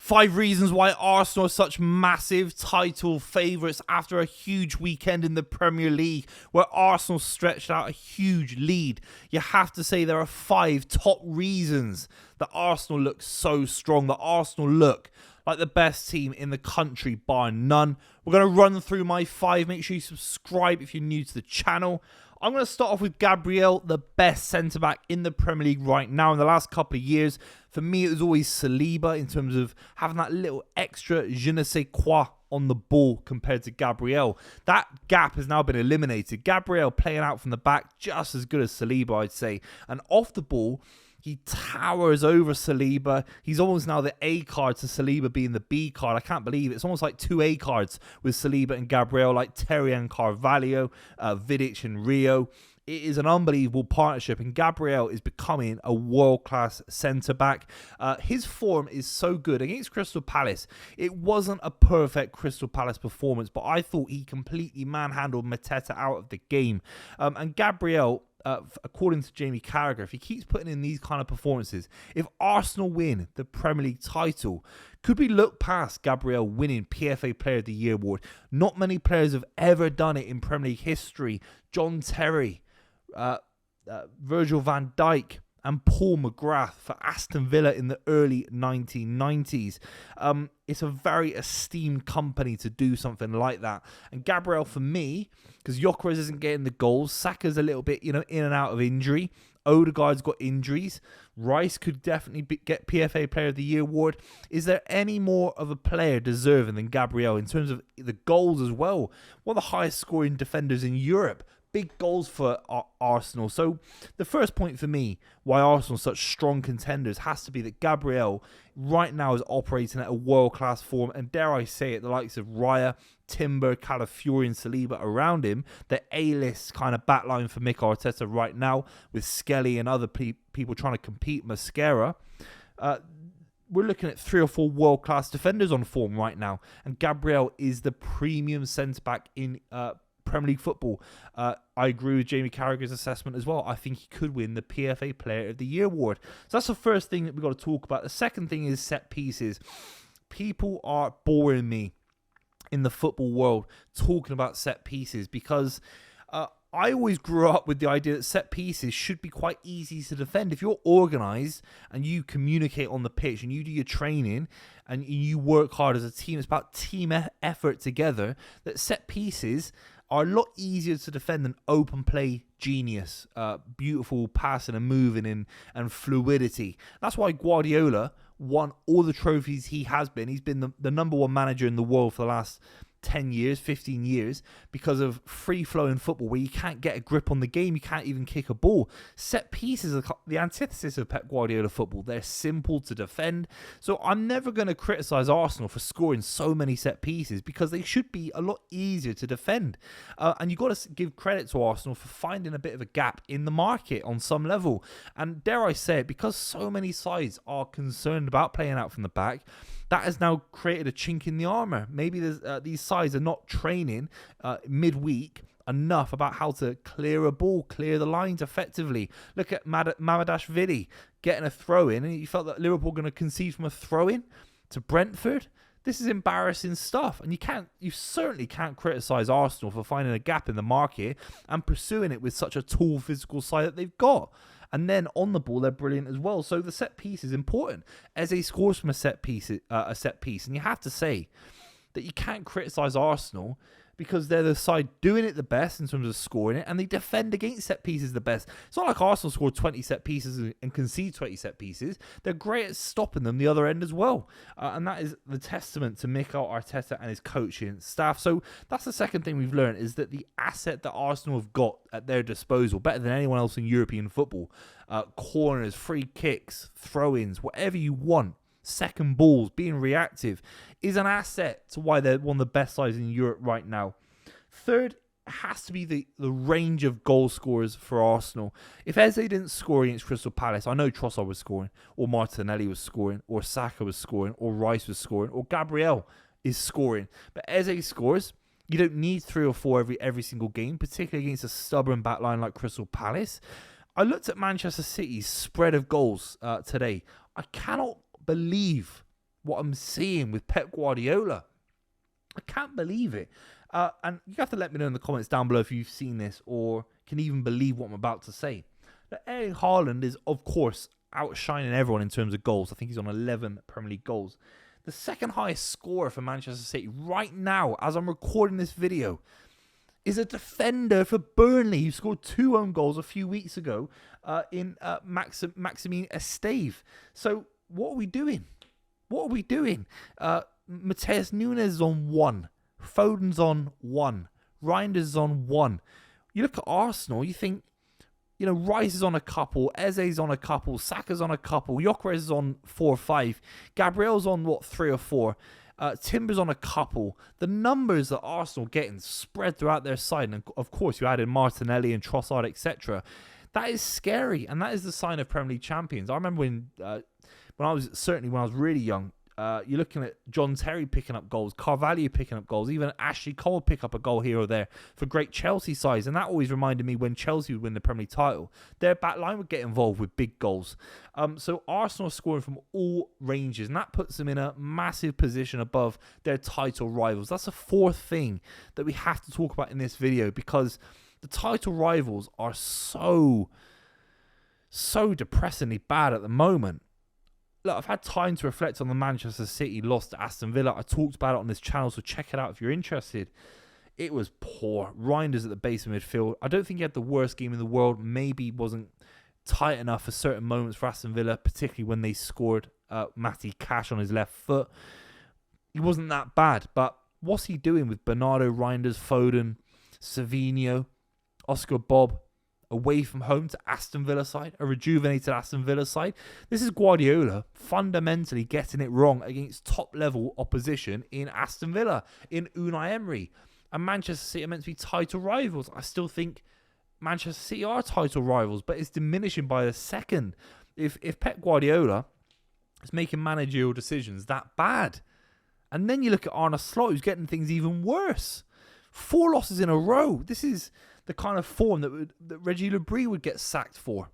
5 reasons why Arsenal are such massive title favourites after a huge weekend in the Premier League where Arsenal stretched out a huge lead. You have to say there are 5 top reasons that Arsenal look so strong, that Arsenal look like the best team in the country bar none. We're going to run through my 5. Make sure you subscribe if you're new to the channel. I'm going to start off with Gabriel, the best centre-back in the Premier League right now. In the last couple of years, for me, it was always Saliba in terms of having that little extra je ne sais quoi on the ball compared to Gabriel. That gap has now been eliminated. Gabriel playing out from the back, just as good as Saliba, I'd say. And off the ball, he towers over Saliba. He's almost now the A card to Saliba being the B card. I can't believe it. It's almost like 2 A cards with Saliba and Gabriel, like Terry and Carvalho, Vidic and Rio. It is an unbelievable partnership, and Gabriel is becoming a world-class centre-back. His form is so good. Against Crystal Palace, it wasn't a perfect Crystal Palace performance, but I thought he completely manhandled Mateta out of the game. And Gabriel, according to Jamie Carragher, if he keeps putting in these kind of performances, if Arsenal win the Premier League title, could we look past Gabriel winning PFA Player of the Year award? Not many players have ever done it in Premier League history. John Terry, Virgil van Dijk and Paul McGrath for Aston Villa in the early 1990s. It's a very esteemed company to do something like that. And Gabriel, for me, because Gyökeres isn't getting the goals, Saka's a little bit, in and out of injury. Odegaard's got injuries. Rice could definitely get PFA Player of the Year award. Is there any more of a player deserving than Gabriel in terms of the goals as well? One of the highest scoring defenders in Europe. Big goals for Arsenal. So the first point for me why Arsenal are such strong contenders has to be that Gabriel right now is operating at a world-class form, and dare I say it, the likes of Raya, Timber, Calafiori and Saliba around him, the A-list kind of backline for Mikel Arteta right now with Skelly and other people trying to compete, Mascara. We're looking at 3 or 4 world-class defenders on form right now, and Gabriel is the premium centre-back in Premier League football. I agree with Jamie Carragher's assessment as well. I think he could win the PFA Player of the Year award. So that's the first thing that we've got to talk about. The second thing is set pieces. People are boring me in the football world talking about set pieces because I always grew up with the idea that set pieces should be quite easy to defend. If you're organised and you communicate on the pitch and you do your training and you work hard as a team, it's about team effort together, that set pieces are a lot easier to defend than open play genius, beautiful passing and moving and fluidity. That's why Guardiola won all the trophies he has been. He's been the number 1 manager in the world for the last 10 years, 15 years, because of free-flowing football where you can't get a grip on the game, you can't even kick a ball. Set pieces are the antithesis of Pep Guardiola football. They're simple to defend. So I'm never going to criticise Arsenal for scoring so many set pieces because they should be a lot easier to defend. And you've got to give credit to Arsenal for finding a bit of a gap in the market on some level. And dare I say it, because so many sides are concerned about playing out from the back, that has now created a chink in the armour. Maybe these sides are not training midweek enough about how to clear a ball, clear the lines effectively. Look at Mamadashvili getting a throw-in, and you felt that Liverpool were going to concede from a throw-in to Brentford. This is embarrassing stuff, and you certainly can't criticise Arsenal for finding a gap in the market and pursuing it with such a tall physical side that they've got. And then on the ball, they're brilliant as well. So the set piece is important. Eze scores from a set piece, and you have to say that you can't criticise Arsenal because they're the side doing it the best in terms of scoring it, and they defend against set pieces the best. It's not like Arsenal scored 20 set pieces and concede 20 set pieces. They're great at stopping them the other end as well. And that is the testament to Mikel Arteta and his coaching staff. So that's the second thing we've learned, is that the asset that Arsenal have got at their disposal, better than anyone else in European football, corners, free kicks, throw-ins, whatever you want, second balls, being reactive, is an asset to why they're one of the best sides in Europe right now. Third has to be the range of goal scorers for Arsenal. If Eze didn't score against Crystal Palace, I know Trossard was scoring, or Martinelli was scoring, or Saka was scoring, or Rice was scoring, or Gabriel is scoring. But Eze scores. You don't need 3 or 4 every single game, particularly against a stubborn backline like Crystal Palace. I looked at Manchester City's spread of goals today. I cannot believe what I'm seeing with Pep Guardiola. I can't believe it. And you have to let me know in the comments down below if you've seen this or can even believe what I'm about to say. Now, Erling Haaland is, of course, outshining everyone in terms of goals. I think he's on 11 Premier League goals. The second highest scorer for Manchester City right now, as I'm recording this video, is a defender for Burnley who scored 2 own goals a few weeks ago in Maxime Esteve. So what are we doing? What are we doing? Mateus Nunes is on 1. Foden's on 1. Reinders is on 1. You look at Arsenal, you think, you know, Rice is on a couple, Eze's on a couple, Saka's on a couple, Gyökeres is on 4 or 5, Gabriel's on, 3 or 4, Timber's on a couple. The numbers that Arsenal getting spread throughout their side, and of course you added Martinelli and Trossard, etc. That is scary, and that is the sign of Premier League champions. I remember when I was really young, you're looking at John Terry picking up goals, Carvalho picking up goals, even Ashley Cole pick up a goal here or there for great Chelsea sides. And that always reminded me when Chelsea would win the Premier League title, their back line would get involved with big goals. So Arsenal are scoring from all ranges, and that puts them in a massive position above their title rivals. That's the fourth thing that we have to talk about in this video, because the title rivals are so depressingly bad at the moment. Look, I've had time to reflect on the Manchester City loss to Aston Villa. I talked about it on this channel, so check it out if you're interested. It was poor. Reinders at the base of midfield. I don't think he had the worst game in the world. Maybe he wasn't tight enough for certain moments for Aston Villa, particularly when they scored Matty Cash on his left foot. He wasn't that bad, but what's he doing with Bernardo, Reinders, Foden, Savinho, Oscar Bob, away from home to Aston Villa side, a rejuvenated Aston Villa side? This is Guardiola fundamentally getting it wrong against top-level opposition in Aston Villa, in Unai Emery. And Manchester City are meant to be title rivals. I still think Manchester City are title rivals, but it's diminishing by the second. If Pep Guardiola is making managerial decisions that bad, and then you look at Arne Slot, who's getting things even worse. 4 losses in a row. This is the kind of form that Reggie Lebris would get sacked for.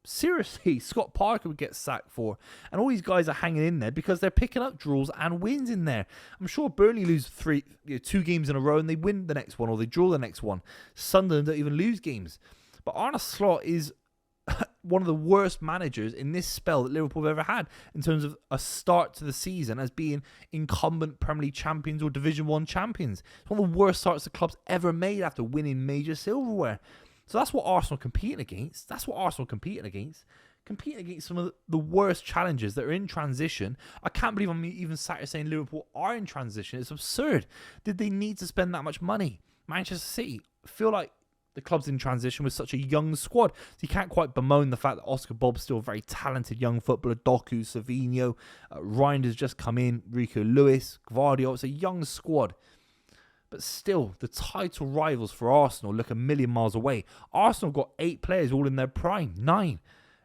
Seriously, Scott Parker would get sacked for. And all these guys are hanging in there because they're picking up draws and wins in there. I'm sure Burnley lose 2 games in a row and they win the next one, or they draw the next one. Sunderland don't even lose games. But Arne Slot is one of the worst managers in this spell that Liverpool have ever had in terms of a start to the season as being incumbent Premier League champions or Division 1 champions. It's one of the worst starts the club's ever made after winning major silverware. So that's what Arsenal are competing against. Competing against some of the worst challenges that are in transition. I can't believe I'm even sat here saying Liverpool are in transition. It's absurd. Did they need to spend that much money? Manchester City feel like the club's in transition with such a young squad. So you can't quite bemoan the fact that Oscar Bob's still a very talented young footballer. Doku, Savinho, Reinders just come in, Rico Lewis, Gvardiol. It's a young squad. But still, the title rivals for Arsenal look a million miles away. Arsenal got 8 players all in their prime, 9.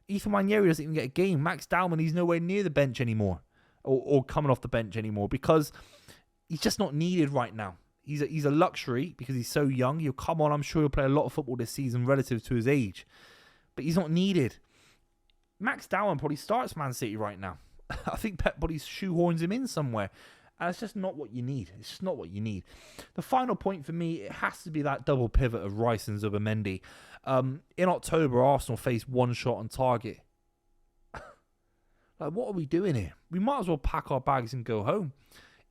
Ethan Nwaneri doesn't even get a game. Max Dowman, he's nowhere near the bench anymore, or coming off the bench anymore, because he's just not needed right now. He's a luxury because he's so young. He'll come on. I'm sure he'll play a lot of football this season relative to his age. But he's not needed. Max Dowman probably starts Man City right now. I think Pep probably shoehorns him in somewhere. And it's just not what you need. It's just not what you need. The final point for me, it has to be that double pivot of Rice and Zubimendi. In October, Arsenal faced 1 shot on target. Like, what are we doing here? We might as well pack our bags and go home.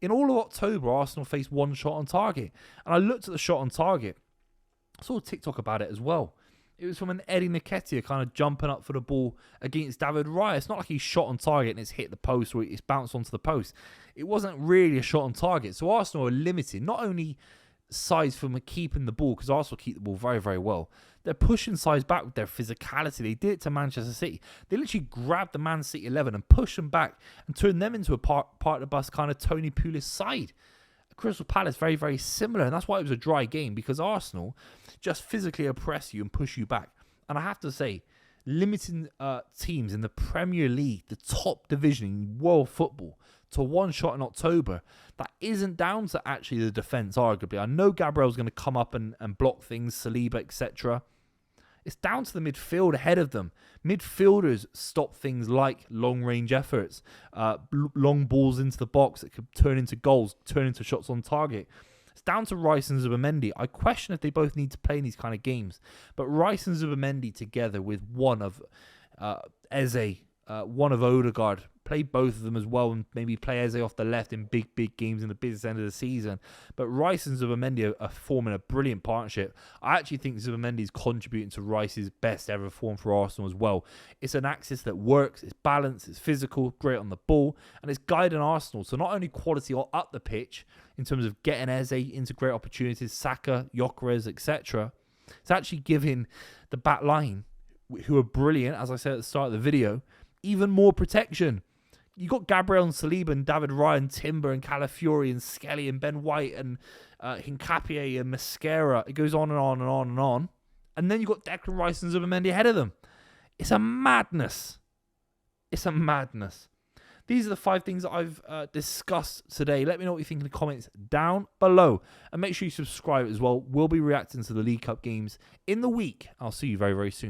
In all of October, Arsenal faced 1 shot on target. And I looked at the shot on target. I saw a TikTok about it as well. It was from an Eddie Nketiah kind of jumping up for the ball against David Raya. It's not like he shot on target and it's hit the post or it's bounced onto the post. It wasn't really a shot on target. So Arsenal are limited, not only sides from keeping the ball, because Arsenal keep the ball very, very well. They're pushing sides back with their physicality. They did it to Manchester City. They literally grabbed the Man City 11 and pushed them back and turned them into a part of the bus kind of Tony Pulis side. Crystal Palace, very, very similar. And that's why it was a dry game, because Arsenal just physically oppress you and push you back. And I have to say, limiting teams in the Premier League, the top division in world football, to 1 shot in October, that isn't down to actually the defence, arguably. I know Gabriel's going to come up and block things, Saliba, etc. It's down to the midfield ahead of them. Midfielders stop things like long-range efforts, long balls into the box that could turn into goals, turn into shots on target. It's down to Rice and Zubimendi. I question if they both need to play in these kind of games. But Rice and Zubimendi together with one of Eze, one of Odegaard, play both of them as well, and maybe play Eze off the left in big games in the business end of the season. But Rice and Zubimendi are forming a brilliant partnership. I actually think Zubimendi is contributing to Rice's best ever form for Arsenal as well. It's an axis that works, it's balanced, it's physical, great on the ball, and it's guiding Arsenal. So not only quality or up the pitch in terms of getting Eze into great opportunities, Saka, Gyökeres, etc. It's actually giving the back line, who are brilliant, as I said at the start of the video, even more protection. You got Gabriel and Saliba and David Ryan, Timber and Calafiori and Skelly and Ben White and Hincapié and Mascara. It goes on and on and on and on. And then you got Declan Rice and Zubimendi ahead of them. It's a madness. It's a madness. These are the 5 things that I've discussed today. Let me know what you think in the comments down below. And make sure you subscribe as well. We'll be reacting to the League Cup games in the week. I'll see you very, very soon.